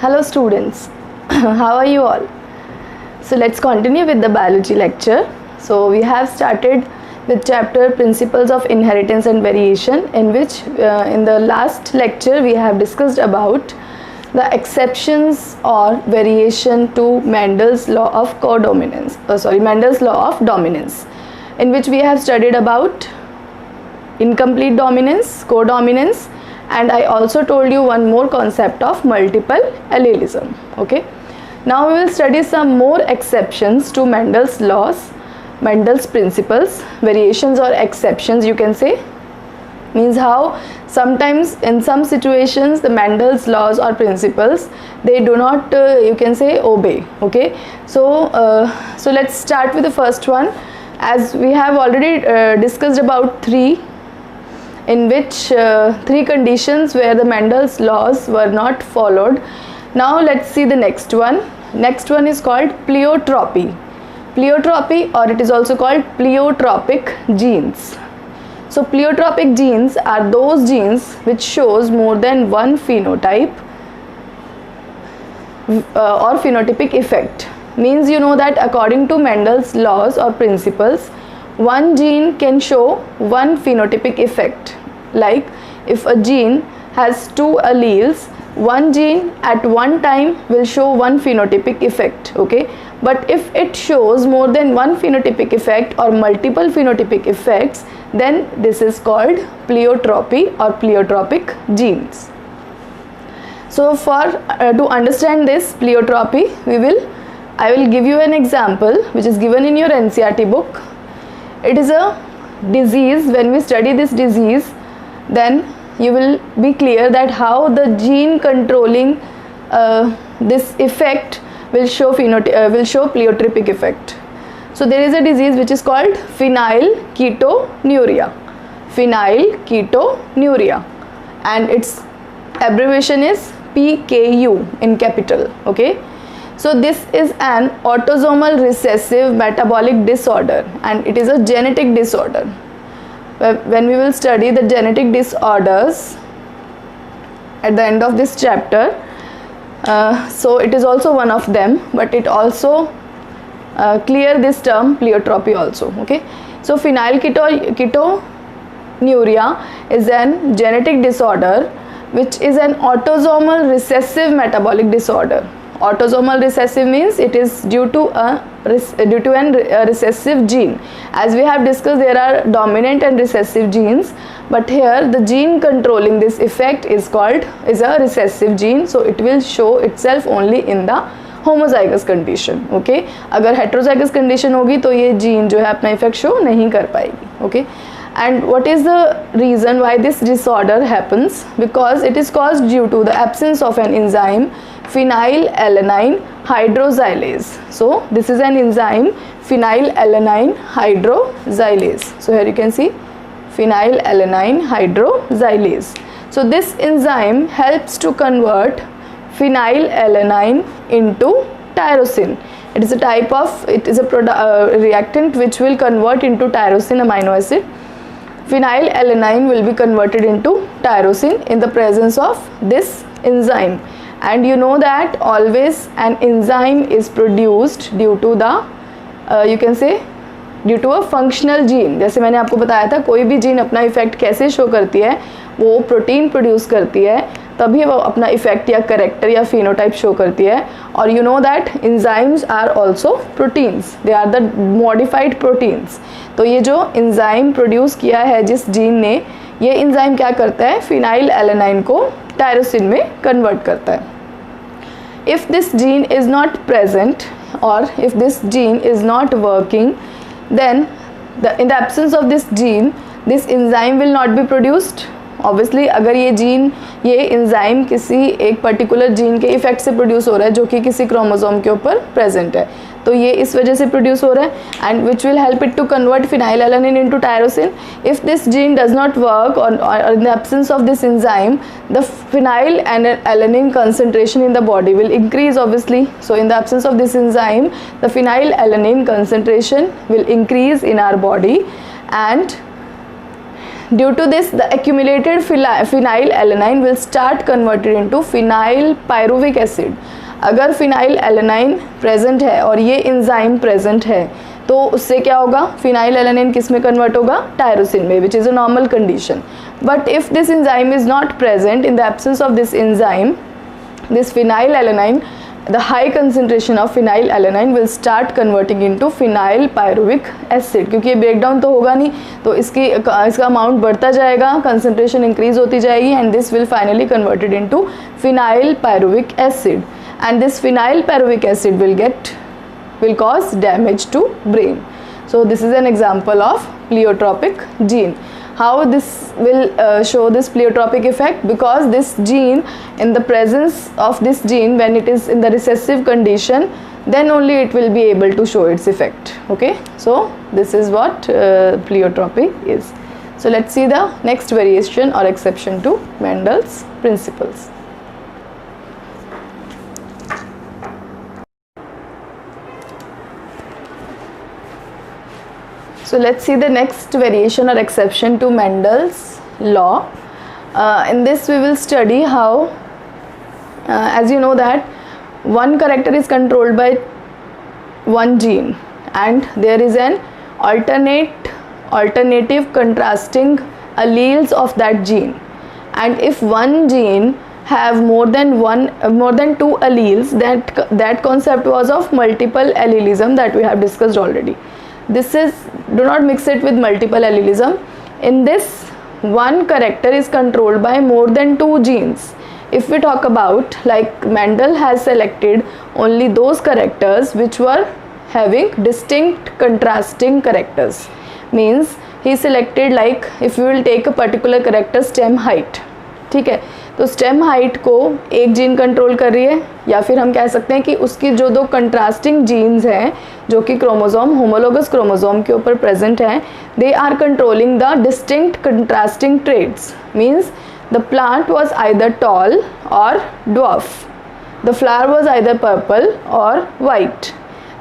Hello students, how are you all? So let's continue with the biology lecture. So we have started with chapter Principles of Inheritance and Variation, in which in the last lecture we have discussed about the exceptions or variation to Mendel's law of codominance, Mendel's law of dominance, in which we have studied about incomplete dominance, codominance, and I also told you one more concept of multiple allelism. Okay, now we will study some more exceptions to Mendel's laws, Mendel's principles, variations or exceptions you can say. Means how sometimes in some situations the Mendel's laws or principles, they do not you can say obey. Okay, so let's start with the first one. As we have already discussed about three, in which three conditions where the Mendel's laws were not followed. Now let's see the next one. Next one is called pleiotropy. Pleiotropy, or it is also called pleiotropic genes. So pleiotropic genes are those genes which shows more than one phenotype or phenotypic effect. Means you know that according to Mendel's laws or principles, one gene can show one phenotypic effect. Like if a gene has two alleles, one gene at one time will show one phenotypic effect. Okay, but if it shows more than one phenotypic effect or multiple phenotypic effects, then this is called pleiotropy or pleiotropic genes. So for to understand this pleiotropy, I will give you an example which is given in your NCERT book. It is a disease. When we study this disease, then you will be clear that how the gene controlling this effect will show pleiotropic effect. So there is a disease which is called phenylketonuria. Phenylketonuria, and its abbreviation is PKU in capital. Okay. So this is an autosomal recessive metabolic disorder, and it is a genetic disorder. When we will study the genetic disorders at the end of this chapter, so it is also one of them, but it also clear this term pleiotropy also. Okay, so phenylketonuria is an genetic disorder which is an autosomal recessive metabolic disorder. Autosomal recessive means it is due to a recessive gene. As we have discussed, there are dominant and recessive genes, but here the gene controlling this effect is a recessive gene, so it will show itself only in the homozygous condition. Okay, अगर heterozygous condition होगी तो ये gene जो है अपना effect show नहीं कर पाएगी. Okay, and what is the reason why this disorder happens? Because it is caused due to the absence of an enzyme phenylalanine hydroxylase. So this is an enzyme phenylalanine hydroxylase. So here you can see phenylalanine hydroxylase. So this enzyme helps to convert phenylalanine into tyrosine. It is a reactant which will convert into tyrosine amino acid. Phenylalanine will be converted into tyrosine in the presence of this enzyme. And you know that always an enzyme is produced due to the you can say due to a functional gene. जैसे मैंने आपको बताया था, कोई भी gene अपना effect कैसे show करती है, वो प्रोटीन प्रोड्यूस करती है, तभी वो अपना इफेक्ट या करेक्टर या फिनोटाइप शो करती है. और you know that enzymes are also proteins, they are the modified proteins. तो ये जो एंजाइम प्रोड्यूस किया है जिस जीन ने, ये एंजाइम क्या करता है, फिनाइलएलेनाइन को टायरोसिन में कन्वर्ट करता है. If this gene is not present or if this gene is not working, then in the absence of this gene, this enzyme will not be produced. Obviously अगर ये enzyme किसी एक particular gene के effect से produce हो रहा है जो कि किसी chromosome के ऊपर present है, तो ये इस वजह से produce हो रहा है, and which will help it to convert phenylalanine into tyrosine. If this gene does not work or in the absence of this enzyme, the phenylalanine concentration in the body will increase obviously. So in the absence of this enzyme, the phenylalanine concentration will increase in our body, and due to this the accumulated phenylalanine will start converted into phenylpyruvic acid. अगर phenylalanine present है और ये enzyme present है तो उससे क्या होगा, phenyl alanine किस में कन्वर्ट होगा, टायरोसिन में, which is a normal condition. But if this enzyme is not present, in the absence of this enzyme, this phenyl alanine, the high concentration of phenyl alanine will start converting into phenyl pyruvic acid. क्योंकि ये breakdown तो होगा नहीं तो इसका amount बढ़ता जाएगा, concentration increase होती जाएगी and this will finally converted into phenyl pyruvic acid, and this phenyl pyruvic acid will cause damage to brain. So this is an example of pleiotropic gene. How this will show this pleiotropic effect? Because this gene, in the presence of this gene, when it is in the recessive condition, then only it will be able to show its effect. Okay, so this is what pleiotropy is. So let's see the next variation or exception to Mendel's principles. So let's see the next variation or exception to Mendel's law. In this we will study how, as you know that one character is controlled by one gene and there is an alternative contrasting alleles of that gene, and if one gene have more than two alleles, that concept was of multiple allelism that we have discussed already. This is, do not mix it with multiple allelism. In this, one character is controlled by more than two genes. If we talk about, like Mendel has selected only those characters which were having distinct contrasting characters. Means he selected, like if you will take a particular character stem height, ठीक है, तो stem height को एक gene control कर रही है, या फिर हम कह सकते हैं कि उसकी जो दो कंट्रास्टिंग जीन्स हैं जो कि क्रोमोसोम, होमोलोगस क्रोमोसोम के ऊपर प्रेजेंट हैं, they are controlling the distinct contrasting traits. Means the plant was either tall और dwarf, the flower was either purple और white,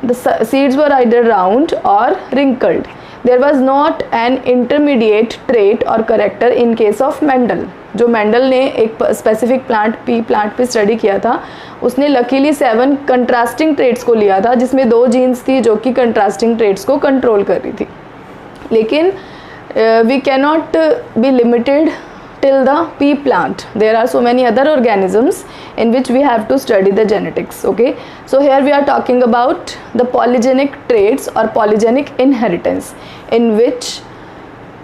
the seeds were either round और wrinkled. There was not an intermediate trait और character in case of Mendel. जो Mendel ने एक specific pea plant पे study किया था, उसने लकीली 7 कंट्रास्टिंग ट्रेट्स को लिया था जिसमें 2 जीन्स थी जो कि कंट्रास्टिंग ट्रेट्स को कंट्रोल कर रही थी. लेकिन we cannot be limited till the pea plant. There are so many other organisms in which we have to study the genetics. Okay, so here we are talking about the polygenic traits or polygenic inheritance, in which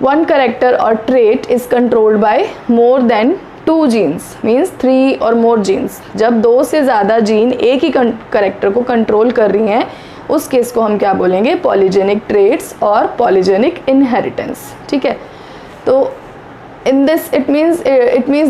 one character or trait is controlled by more than 2 genes, means 3 or more genes. जब 2 से ज़्यादा gene एक ही character को control कर रही हैं, उस case को हम क्या बोलेंगे, पॉलीजेनिक ट्रेट्स और पॉलीजेनिक इनहेरिटेंस. ठीक है, तो in this it means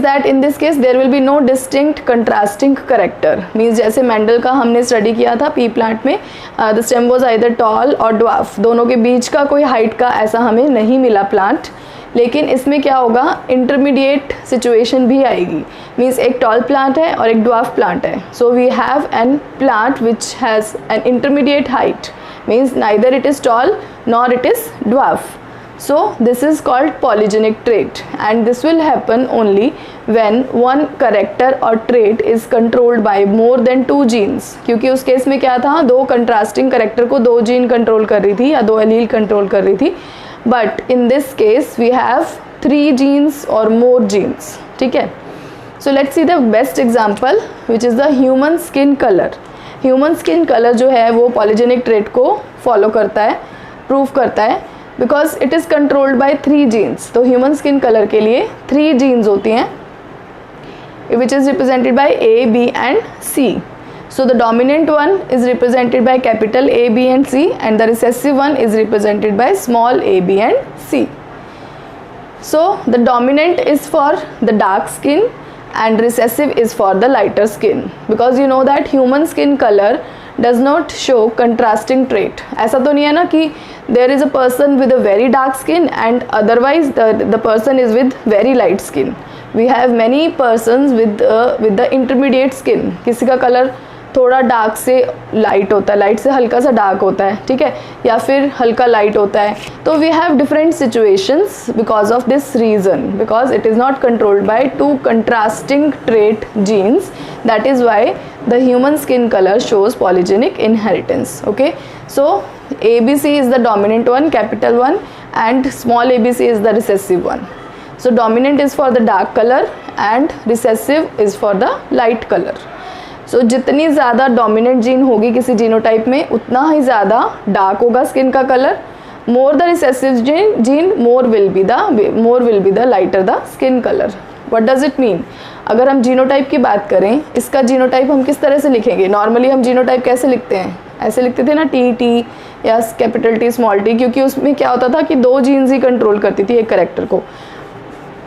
that in this case there will be no distinct contrasting character. means जैसे मेंडल का हमने स्टडी किया था पी प्लांट में, the stem was either tall और ड्वार्फ, दोनों के बीच का कोई हाइट का ऐसा हमें नहीं मिला प्लांट. लेकिन इसमें क्या होगा, इंटरमीडिएट सिचुएशन भी आएगी. मीन्स एक टॉल प्लांट है और एक ड्वार्फ प्लांट है. So we have an plant which has an intermediate height, means neither it is tall nor it is dwarf. So this is called polygenic trait, and this will happen only when one character or trait is controlled by more than 2 genes. क्योंकि उस case में क्या था, 2 contrasting character को 2 gene control कर रही थी या 2 एलील कंट्रोल कर रही थी. But in this case we have 3 genes or more genes. ठीक है, so let's see the best example which is the human skin color. Human skin color जो है वो polygenic trait को follow करता है, prove करता है, because it is controlled by 3 genes. तो ह्यूमन स्किन कलर के लिए 3 जीन्स होती हैं which is represented by A, B and C. So the dominant one is represented by capital A, B and C, and the recessive one is represented by small a, B and C. So the dominant is for the dark skin and recessive is for the lighter skin, because you know that human skin color does not show contrasting trait. ऐसा तो नहीं है ना कि there is a person with a very dark skin and otherwise the person is with very light skin. We have many persons with the intermediate skin. किसी का colour थोड़ा dark से लाइट होता है, लाइट से हल्का सा डार्क होता है, ठीक है, या फिर हल्का लाइट होता है. तो we have different situations because of this reason, because it is not controlled by two contrasting trait genes. That is why the human skin color shows polygenic inheritance. Okay, so ABC is the dominant one, capital one, and small abc is the recessive one. So dominant is for the dark color and recessive is for the light color. So जितनी ज़्यादा dominant gene होगी किसी genotype में उतना ही ज़्यादा dark होगा skin का colour. more the recessive gene more will be the lighter the skin color. What does it mean? अगर हम जीनोटाइप की बात करें, इसका जीनोटाइप हम किस तरह से लिखेंगे? नॉर्मली हम जीनोटाइप कैसे लिखते हैं? ऐसे लिखते थे ना, टी या कैपिटल टी स्मॉल टी, क्योंकि उसमें क्या होता था कि 2 जीन्स ही कंट्रोल करती थी एक करेक्टर को.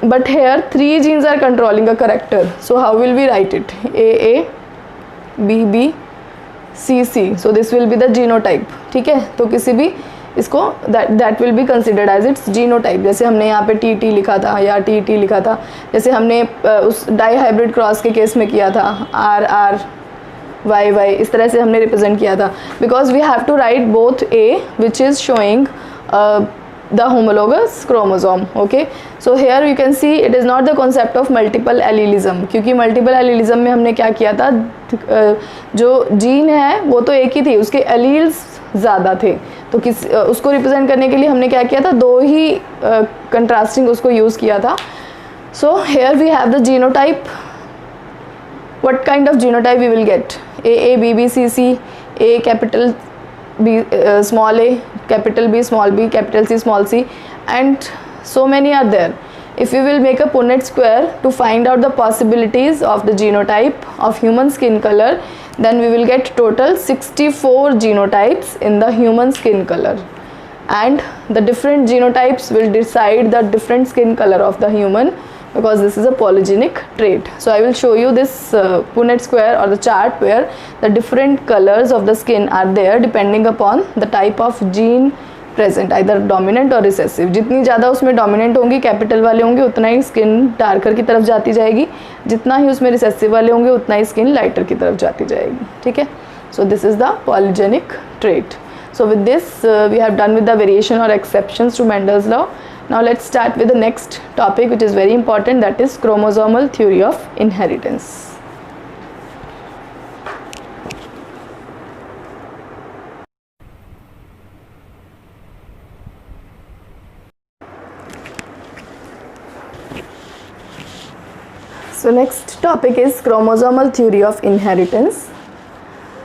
But here 3 genes are controlling a character. So how will we write it? A B B C C. So this will be the genotype. ठीक है, तो किसी भी इसको that will be considered as its genotype. जैसे हमने यहाँ पे टी लिखा था या टी लिखा था, जैसे हमने उस डाई हाइब्रिड क्रॉस के केस में किया था, आर वाई, इस तरह से हमने रिप्रेजेंट किया था. Because we have to write both A which is showing the homologous chromosome. Okay, so here you can see it is not the concept of multiple allelism, क्योंकि मल्टीपल एलिलिज्म में हमने क्या किया था, जो जीन है वो तो एक ही थी, उसके एलील्स ज़्यादा थे, तो उसको रिप्रेजेंट करने के लिए हमने क्या किया था, 2 ही कंट्रास्टिंग उसको यूज़ किया था. So here we have the genotype. What kind of genotype we will get? A B B C C, A capital B small a, capital B small b, capital C small c, and so many are there. If we will make a Punnett square to find out the possibilities of the genotype of human skin color, then we will get total 64 genotypes in the human skin color, and the different genotypes will decide the different skin color of the human, because this is a polygenic trait. So I will show you this Punnett square or the chart where the different colors of the skin are there depending upon the type of gene present, either dominant or recessive. जितनी ज़्यादा उसमें dominant होंगी, capital वाले होंगे, उतना ही skin darker की तरफ जाती जाएगी. जितना ही उसमें recessive वाले होंगे उतना ही स्किन लाइटर की तरफ जाती जाएगी. ठीक है, so this is the polygenic trait. So with this we have done with the variation or exceptions to Mendel's law. Now let's start with the next topic, which is very important, that is chromosomal theory of inheritance. So next topic is chromosomal theory of inheritance.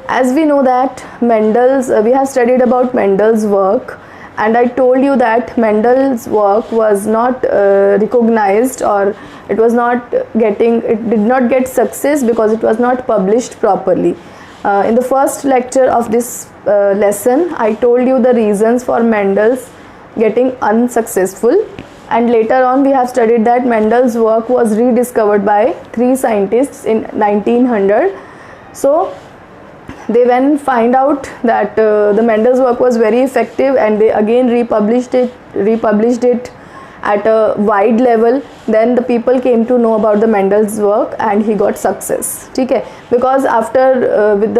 As we know that we have studied about Mendel's work, and I told you that Mendel's work was not recognized, or it did not get success because it was not published properly. In the first lecture of this lesson, I told you the reasons for Mendel's getting unsuccessful, and later on we have studied that Mendel's work was rediscovered by 3 scientists in 1900. So they then find out that the Mendel's work was very effective, and they again republished it at a wide level. Then the people came to know about the Mendel's work and he got success. ठीक है, because after with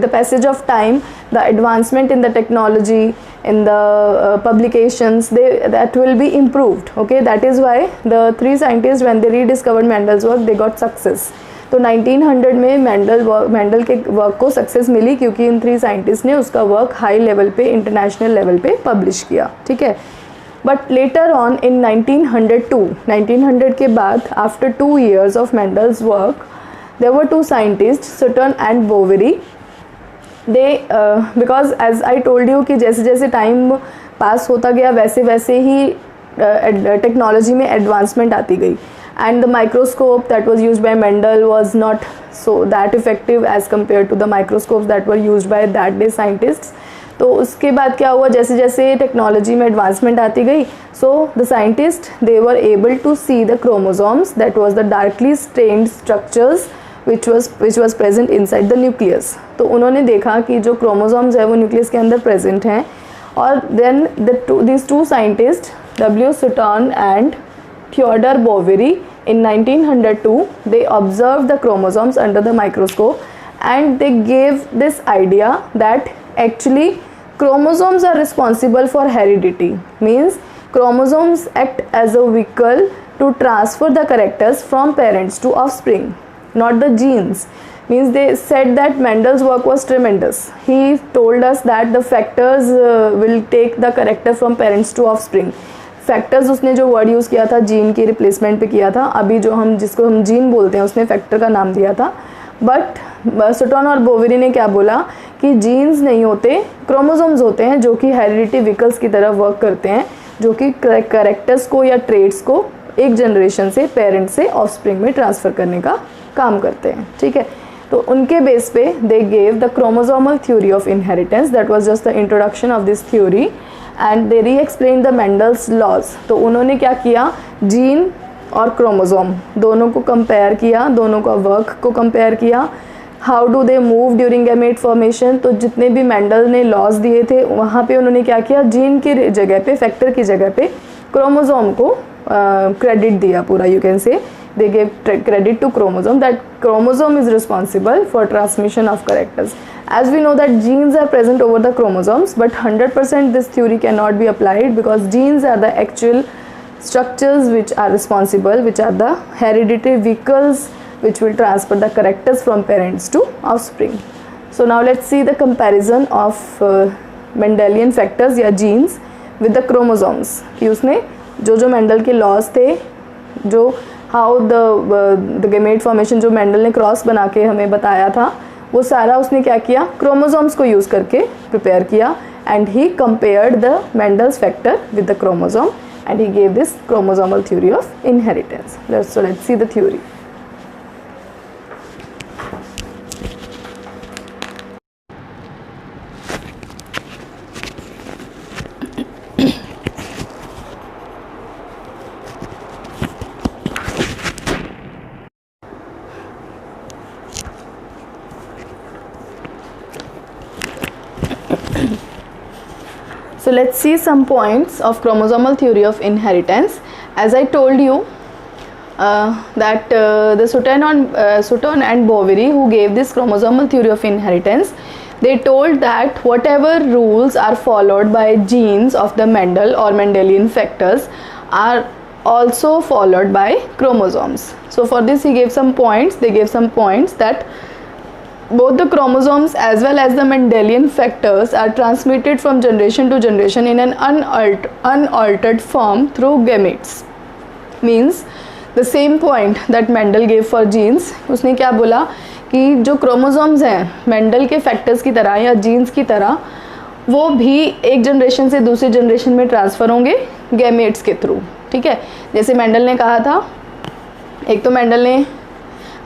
the passage of time, the advancement in the technology, in the publications, that will be improved. Okay, that is why the 3 scientists, when they rediscovered Mendel's work, they got success. तो 1900 में Mendel के work को success मिली, क्योंकि इन 3 scientist ने उसका work high level पे, international level पे publish किया. ठीक है, बट लेटर ऑन इन 1900 के बाद, after 2 years of Mendel's work, there were 2 scientist, Sutton and Boveri. They because as I told you कि जैसे जैसे टाइम पास होता गया वैसे वैसे ही टेक्नोलॉजी में एडवांसमेंट आती गई, and the microscope that was used by Mendel was not so that effective as compared to the microscopes that were used by that day scientists. तो उसके बाद क्या हुआ, जैसे जैसे टेक्नोलॉजी में एडवांसमेंट आती गई, so the scientists, they were able to see the chromosomes, that was the darkly stained structures which was present inside the nucleus. तो उन्होंने देखा कि जो chromosomes है वो न्यूक्लियस के अंदर प्रेजेंट हैं, और then these 2 scientists, W. Sutton and Theodore Boveri, in 1902 they observed the chromosomes under the microscope, and they gave this idea that actually chromosomes are responsible for heredity. Means chromosomes act as a vehicle to transfer the characters from parents to offspring, not the genes. Means they said that Mendel's work was tremendous. He told us that the factors will take the character from parents to offspring. Factors उसने जो word use किया था gene की replacement पे किया था, अभी जो हम जिसको हम जीन बोलते हैं उसने फैक्टर का नाम दिया था. बट सुटन और बोवेरी ने क्या बोला कि जीन्स नहीं होते, क्रोमोसोम्स होते हैं जो कि हेरिडिटी व्हीकल्स की तरह वर्क करते हैं, जो कि कैरेक्टर्स को या ट्रेड्स को एक जनरेशन से पेरेंट से ऑफस्प्रिंग में ट्रांसफ़र करने का काम करते हैं. ठीक है, तो उनके बेस पे they gave the chromosomal theory of inheritance. That was just the introduction of this theory and they री एक्सप्लेन द मेंडल्स लॉज. तो उन्होंने क्या किया, जीन और क्रोमोसोम दोनों को कंपेयर किया, दोनों का वर्क को कंपेयर किया. How do they move during gamete formation. तो जितने भी मेंडल ने लॉज दिए थे वहाँ पे उन्होंने क्या किया, जीन की जगह पे, फैक्टर की जगह पे क्रोमोसोम को क्रेडिट दिया पूरा. You can say they gave credit to chromosome, that chromosome is responsible for transmission of characters. As we know that genes are present over the chromosomes, but 100% this theory cannot be applied because genes are the actual structures which are responsible, which are the hereditary vehicles which will transfer the characters from parents to offspring. So now let's see the comparison of Mendelian factors या genes with the chromosomes. कि उसने जो Mendel के laws थे, जो how the gamete formation जो Mendel ने cross बना के हमें बताया था, वो सारा उसने क्या किया, क्रोमोसोम्स को यूज़ करके प्रिपेयर किया. And he compared the Mendel's factor with the chromosome and he gave this chromosomal theory of inheritance. So let's see the theory. So let's see some points of chromosomal theory of inheritance. As I told you that the Sutton and Boveri, who gave this chromosomal theory of inheritance, they told that whatever rules are followed by genes of the Mendel or Mendelian factors are also followed by chromosomes. So for this he gave some points. They gave some points that both the chromosomes as well as the Mendelian factors are transmitted from generation to generation in an unaltered form through gametes. Means the same point that Mendel gave for genes. उसने क्या बोला कि जो chromosomes हैं Mendel के factors की तरह या जीन्स की तरह, वो भी एक जनरेशन से दूसरी जनरेशन में ट्रांसफ़र होंगे गैमेट्स के थ्रू. ठीक है, जैसे मेंडल ने कहा था, एक तो मेंडल ने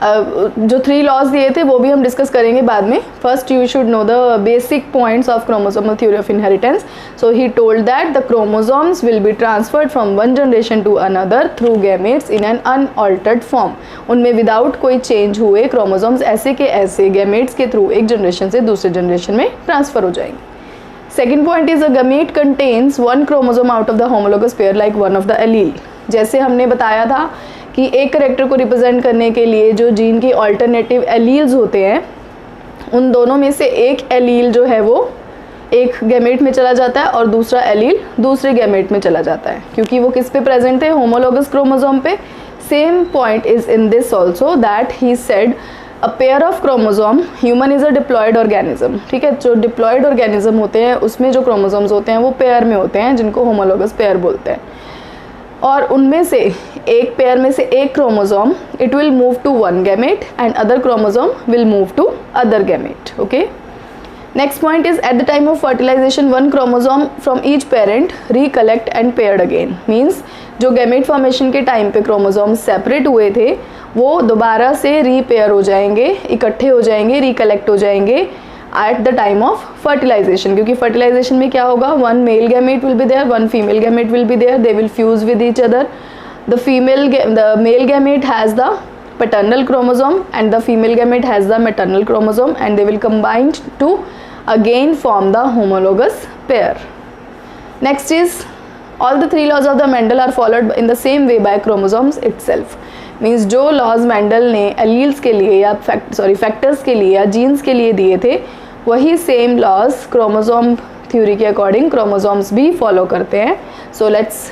जो 3 लॉज दिए थे वो भी हम डिस्कस करेंगे बाद में. First you should know the basic points of chromosomal theory of inheritance. So he told that the chromosomes will be transferred from one generation to another through gametes in an unaltered form. उनमें without कोई change हुए chromosomes ऐसे के ऐसे gametes के through एक generation से दूसरे जनरेशन में ट्रांसफ़र हो जाएंगे. Second point is a gamete contains one chromosome out of the homologous pair like one of the allele. जैसे हमने बताया था कि एक करेक्टर को रिप्रेजेंट करने के लिए जो जीन के ऑल्टरनेटिव एलील्स होते हैं, उन दोनों में से एक एलील जो है वो एक गैमेट में चला जाता है और दूसरा एलील दूसरे गैमेट में चला जाता है, क्योंकि वो किस पे प्रेजेंट है, होमोलोगस क्रोमोसोम पे. Same point is in this also that he said a pair of chromosome, human is a diploid organism. ठीक है, जो डिप्लॉयड ऑर्गेनिज्म होते हैं उसमें जो क्रोमोसोम्स होते हैं वो पेयर में होते हैं, जिनको होमोलोगस पेयर बोलते हैं. और उनमें से एक पेयर में से एक chromosome it will move to one gamete and other chromosome will move to other gamete. Okay, next point is at the time of fertilization one chromosome from each parent recollect and paired again. Means जो gamete formation के time पे chromosome separate हुए थे वो दोबारा से repair हो जाएंगे, इकट्ठे हो जाएंगे, रिकलेक्ट हो जाएंगे at the time of fertilization. क्योंकि fertilization में क्या होगा, one male gamete will be there, one female gamete will be there, they will fuse with each other. The male gamete has the paternal chromosome and the female gamete has the maternal chromosome, and they will combine to again form the homologous pair. Next is all the 3 laws of the Mendel are followed in the same way by chromosomes itself. Means जो laws Mendel ने alleles के लिए या factors के लिए या jeans के लिए दिए थे, वही सेम लॉज क्रोमोसोम थ्योरी के अकॉर्डिंग क्रोमोसोम्स भी फॉलो करते हैं। So let's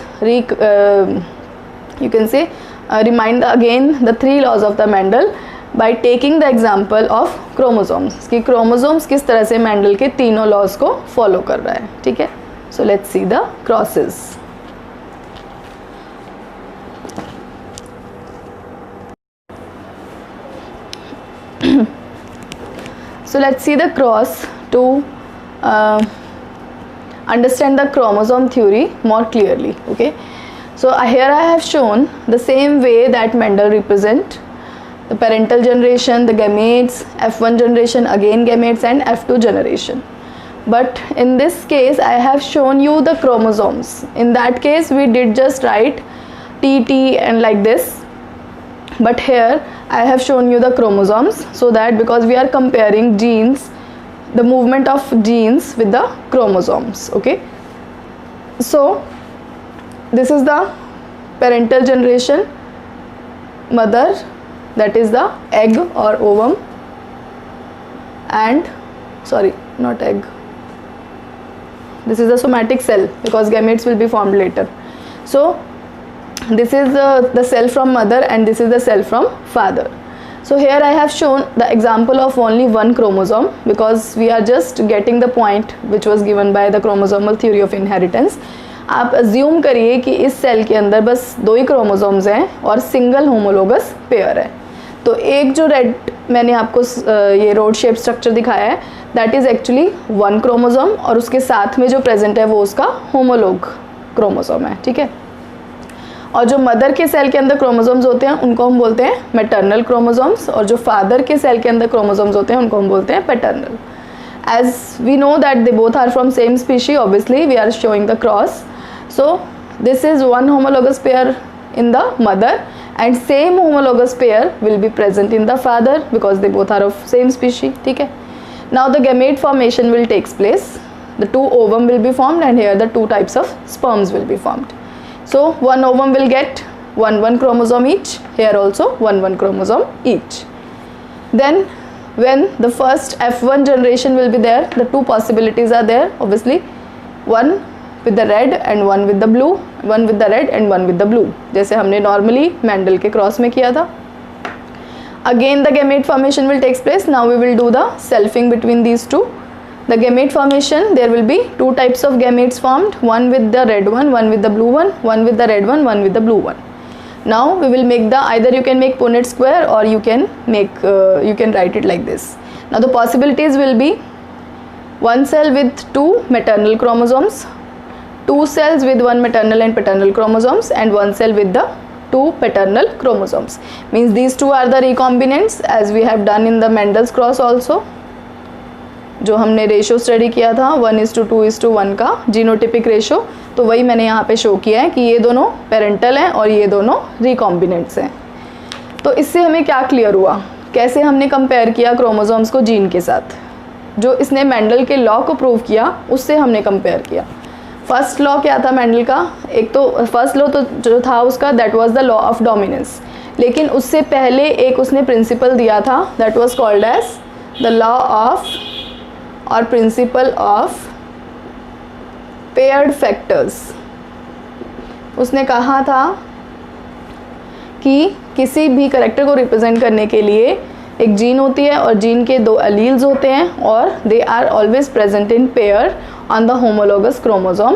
you can say remind again the 3 laws of the Mendel by taking the example of chromosomes कि chromosomes किस तरह से मेंडल के तीनों laws को फॉलो कर रहा है, ठीक है। So let's see the crosses. So let's see the cross to understand the chromosome theory more clearly, okay. So here I have shown the same way that Mendel represent the parental generation, the gametes, F1 generation, again gametes, and F2 generation. But in this case I have shown you the chromosomes. In that case we did just write TT and like this, but here I have shown you the chromosomes, so that because we are comparing genes, the movement of genes with the chromosomes, okay. So this is the parental generation, mother, that is the egg or ovum, and sorry, not egg, this is the somatic cell because gametes will be formed later. So this is the cell from mother and this is the cell from father. So here I have shown the example of only one chromosome because we are just getting the point which was given by the chromosomal theory of inheritance. आप assume करिए कि इस cell के अंदर बस 2 ही chromosomes हैं और single homologous pair है। तो एक जो रेड मैंने आपको ये रोड शेप स्ट्रक्चर दिखाया है, दैट इज़ एक्चुअली 1 क्रोमोसोम और उसके साथ में जो प्रेजेंट है वो उसका होमोलोग क्रोमोसोम है, ठीक है। और जो मदर के सेल के अंदर क्रोमोसोम्स होते हैं उनको हम बोलते हैं मैटरनल क्रोमोसोम्स, और जो फादर के सेल के अंदर क्रोमोसोम्स होते हैं उनको हम बोलते हैं paternal. As we know that they both are from same species, obviously we are showing the cross. So this is one homologous pair in the mother and same homologous pair will be present in the father because they both are of same species, ठीक है। Now the gamete formation will takes place. The 2 ovum will be formed and here the 2 types of sperms will be formed. So one ovum will get 1 chromosome each, here also 1 chromosome each. Then when the first F1 generation will be there, the 2 possibilities are there, obviously, one with the red and one with the blue, one with the red and one with the blue, जैसे हमने normally Mendel के cross में किया था। Again the gamete formation will takes place. Now we will do the selfing between these 2. The gamete formation, there will be 2 types of gametes formed, one with the red one with the blue one with the red one with the blue one. Now we will make the, either you can make Punnett square or you can make you can write it like this. Now the possibilities will be 1 cell with 2 maternal chromosomes, 2 cells with 1 maternal and paternal chromosomes, and 1 cell with the 2 paternal chromosomes. Means these 2 are the recombinants as we have done in the Mendel's cross also, जो हमने ratio study किया था 1:2:1 का genotypic ratio, तो वही मैंने यहाँ पे शो किया है कि ये दोनों पेरेंटल हैं और ये दोनों रिकॉम्बिनेंट्स हैं। तो इससे हमें क्या क्लियर हुआ, कैसे हमने कंपेयर किया क्रोमोसोम्स को जीन के साथ। जो इसने मेंडल के लॉ को प्रूव किया उससे हमने कंपेयर किया। फर्स्ट लॉ क्या था मेंडल का, एक तो फर्स्ट लॉ तो जो था उसका that was the law of dominance, लेकिन उससे पहले एक उसने प्रिंसिपल दिया था that was called as the law of और प्रिंसिपल ऑफ पेयर्ड फैक्टर्स। उसने कहा था कि किसी भी कैरेक्टर को रिप्रेजेंट करने के लिए एक जीन होती है और जीन के 2 एलील्स होते हैं और they are always present in pair on the homologous chromosome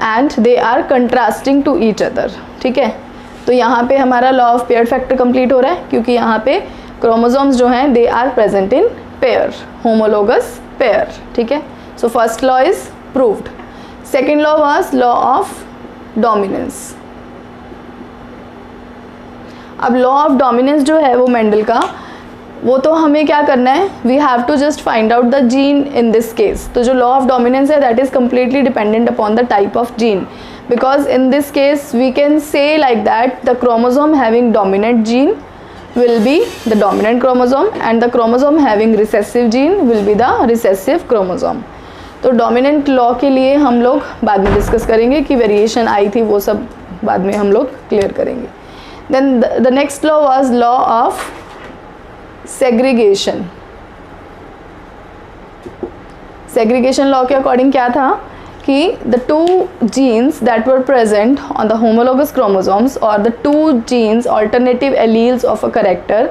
and they are contrasting to each other, ठीक है। तो यहाँ पे हमारा law of paired factor complete हो रहा है क्योंकि यहाँ पे क्रोमोसोम्स जो हैं they are present in pair, homologous pair, ठीक है। So first law is proved. Second law was law of dominance. अब लॉ ऑफ डोमिनेंस जो है वो मेंडल का, वो तो हमें क्या करना है, we have to just find out the gene in this case. तो जो लॉ ऑफ डोमिनेंस है that is completely dependent upon the type of gene, because in this case we can say like that the chromosome having dominant gene will be the dominant chromosome and the chromosome having recessive gene will be the recessive chromosome. तो dominant law के लिए हम लोग बाद में discuss करेंगे कि variation आई थी, वो सब बाद में हम लोग क्लियर करेंगे. Then the next law was law of segregation. Segregation law के अकॉर्डिंग क्या था कि the two genes that were present on the homologous chromosomes or the two genes alternative alleles of a character,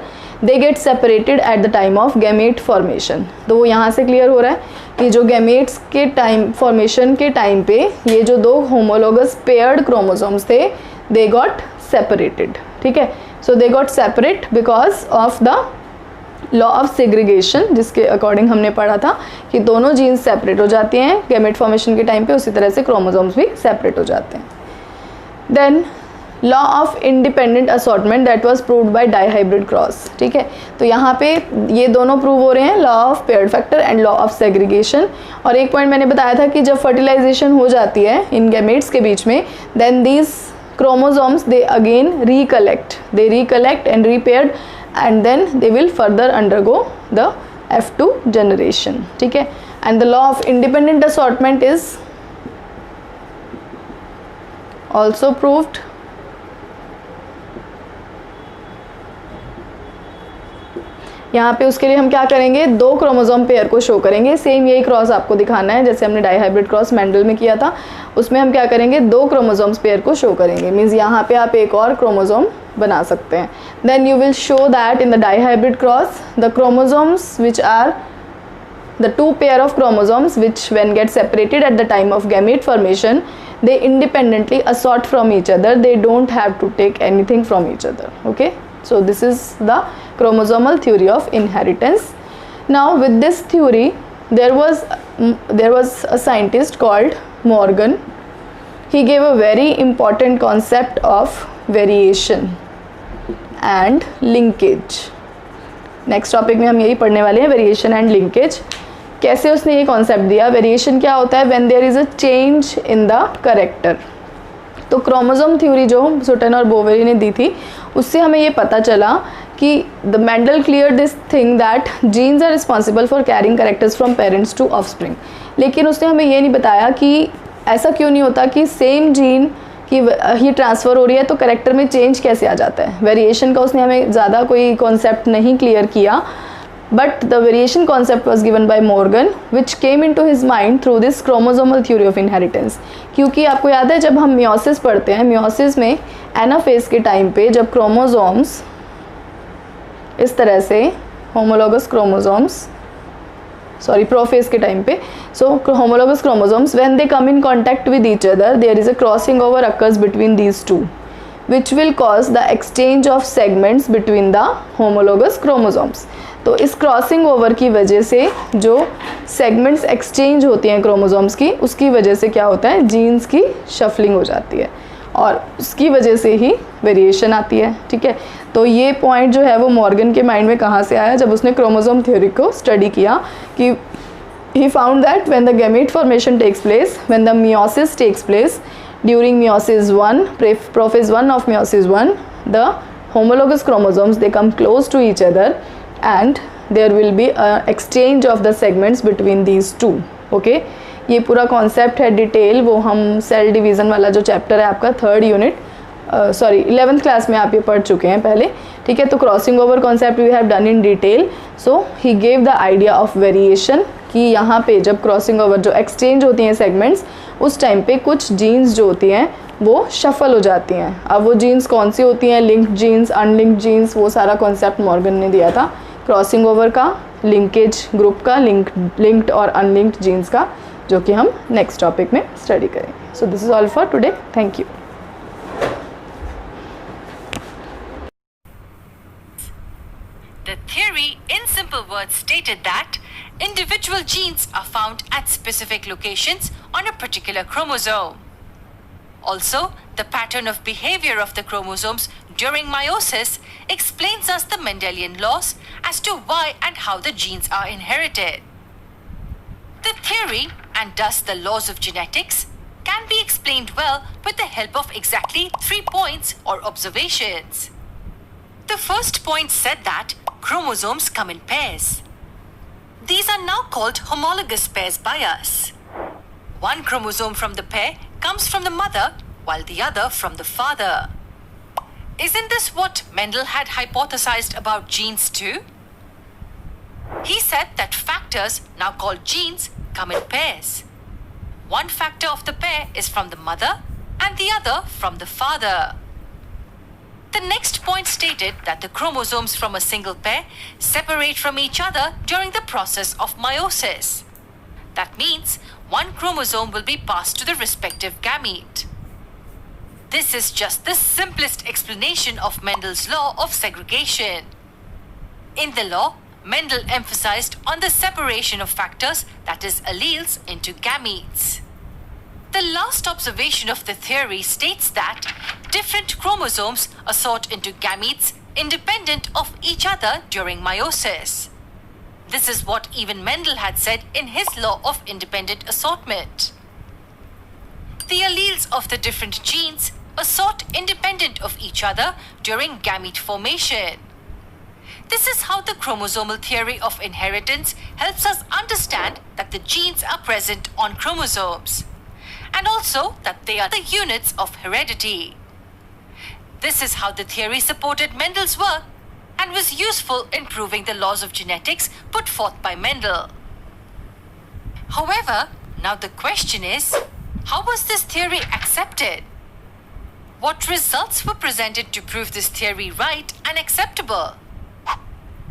they get separated at the time of gamete formation. तो वो यहाँ से clear हो रहा है कि जो gametes के टाइम फॉर्मेशन के टाइम पे ये जो दो homologous paired chromosomes थे, they got separated. ठीक है, so they got separate because of the law of segregation, जिसके अकॉर्डिंग हमने पढ़ा था कि दोनों जीन्स सेपरेट हो जाती हैं गैमेट फॉर्मेशन के टाइम पे, उसी तरह से क्रोमोसोम्स भी सेपरेट हो जाते हैं. Then law of independent assortment that was proved by dihybrid cross. ठीक है, तो यहाँ पे ये दोनों प्रूव हो रहे हैं, law of paired factor and law of segregation. और एक पॉइंट मैंने बताया था कि जब फर्टिलाइजेशन हो जाती है इन गैमेट्स के बीच में, then these chromosomes they again recollect and repaired and then they will further undergo the F2 generation. ठीक है, and the law of independent assortment is also proved. यहाँ पे उसके लिए हम क्या करेंगे, दो क्रोमोसोम पेयर को शो करेंगे. सेम यही क्रॉस आपको दिखाना है जैसे हमने डाइहाइब्रिड क्रॉस मेंडल में किया था, उसमें हम क्या करेंगे, दो क्रोमोसोम्स पेयर को शो करेंगे. मीन्स यहाँ पे आप एक और क्रोमोसोम बना सकते हैं. Then you will show that in the dihybrid cross the chromosomes which are the two pair of chromosomes which when get separated at the time of gamete formation, they independently assort from each other. They don't have to take anything from each other. Okay, so this is the chromosomal theory of inheritance. Now with this theory there was a scientist called Morgan. He gave a very important concept of variation and linkage. Next topic में हम यही पढ़ने वाले हैं, variation and linkage. कैसे उसने ये concept दिया, वेरिएशन क्या होता है, when there is a change in the character. तो क्रोमोसोम थ्योरी जो सुटन और बोवेरी ने दी थी, उससे हमें ये पता चला कि the Mendel clear this thing that genes are responsible for carrying characters from parents to offspring. लेकिन उसने हमें ये नहीं बताया कि ऐसा क्यों नहीं होता कि सेम जीन कि ही ट्रांसफ़र हो रही है तो करेक्टर में चेंज कैसे आ जाता है. वेरिएशन का उसने हमें ज़्यादा कोई कॉन्सेप्ट नहीं क्लियर किया, but the variation concept was given by Morgan which came into his mind through this chromosomal theory of inheritance. क्योंकि आपको याद है जब हम मियोसिस पढ़ते हैं, मियोसिस में एनाफेज के टाइम पे जब क्रोमोसोम्स इस तरह से होमोलोगस क्रोमोसोम्स प्रोफेज के टाइम पे, सो homologous chromosomes when they come in contact with each other, there is a crossing over occurs between these two, which will cause the exchange of segments between the homologous chromosomes. तो इस crossing over की वजह से जो segments exchange होती हैं chromosomes की, उसकी वजह से क्या होता है, जीन्स की शफलिंग हो जाती है और उसकी वजह से ही वेरिएशन आती है. ठीक है, तो ये पॉइंट जो है वो मॉर्गन के माइंड में कहाँ से आया, जब उसने क्रोमोसोम थ्योरी को स्टडी किया कि he found that when the gamete formation takes place, when the meiosis takes place, during meiosis 1, prophase 1 of meiosis 1, the homologous chromosomes, they come close to each other and there will be a exchange of the segments between these two. Okay, ये पूरा concept है detail, वो हम cell division वाला जो chapter है आपका 3rd unit 11th class में आप ये पढ़ चुके हैं पहले. ठीक है, तो crossing over concept we have done in detail. So he gave the idea of variation कि यहाँ पे जब क्रॉसिंग ओवर जो एक्सचेंज होती हैं सेगमेंट्स, उस टाइम पे कुछ जीन्स जो होती हैं वो शफल हो जाती हैं. अब वो जीन्स कौन सी होती हैं, लिंक्ड जीन्स, अनलिंक्ड जीन्स, वो सारा कॉन्सेप्ट मॉर्गन ने दिया था क्रॉसिंग ओवर का, लिंकेज ग्रुप का, लिंक्ड और अनलिंक्ड जीन्स का, जो कि हम नेक्स्ट टॉपिक में स्टडी करेंगे. So this is all for today. Thank you. The theory, in simple words, stated that individual genes are found at specific locations on a particular chromosome. Also, the pattern of behavior of the chromosomes during meiosis explains us the Mendelian laws as to why and how the genes are inherited. The theory, and thus the laws of genetics, can be explained well with the help of exactly 3 points or observations. The first point said that chromosomes come in pairs. These are now called homologous pairs by us. one chromosome from the pair comes from the mother while the other from the father. Isn't this what Mendel had hypothesized about genes too? He said that factors, now called genes, come in pairs. One factor of the pair is from the mother and the other from the father. The next point stated that the chromosomes from a single pair separate from each other during the process of meiosis. That means one chromosome will be passed to the respective gamete. This is just the simplest explanation of Mendel's law of segregation. In the law, Mendel emphasized on the separation of factors, that is alleles, into gametes. The last observation of the theory states that different chromosomes assort into gametes independent of each other during meiosis. This is what even Mendel had said in his law of independent assortment. The alleles of the different genes assort independent of each other during gamete formation. This is how the chromosomal theory of inheritance helps us understand that the genes are present on chromosomes, and also that they are the units of heredity. This is how the theory supported Mendel's work and was useful in proving the laws of genetics put forth by Mendel. However, now the question is, how was this theory accepted? What results were presented to prove this theory right and acceptable?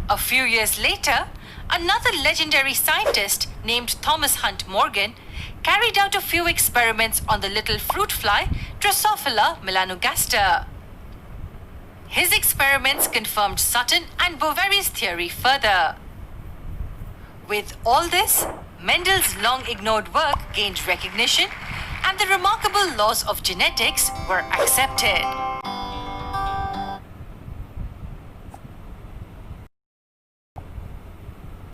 A few years later, another legendary scientist named Thomas Hunt Morgan carried out a few experiments on the little fruit fly Drosophila melanogaster. His experiments confirmed Sutton and Bovary's theory further. With all this, Mendel's long-ignored work gained recognition and the remarkable laws of genetics were accepted.